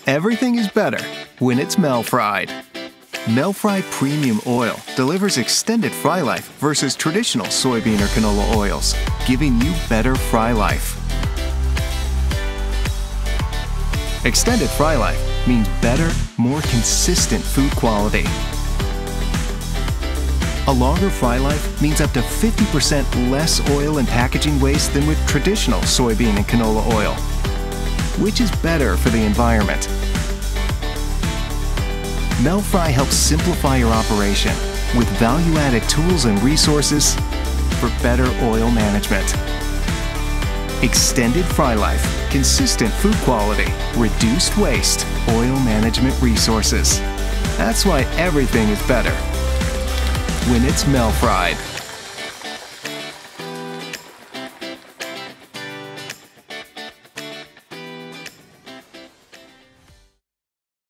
Everything is better when it's Mel-fry'd. Mel-fry'd premium oil delivers extended fry life versus traditional soybean or canola oils, giving you better fry life. Extended fry life means better, more consistent food quality. A longer fry life means up to 50% less oil and packaging waste than with traditional soybean and canola oil, which is better for the environment. Mel-fry helps simplify your operation with value-added tools and resources for better oil management. Extended fry life, consistent food quality, reduced waste, oil management resources. That's why everything is better when it's Mel-fry'd.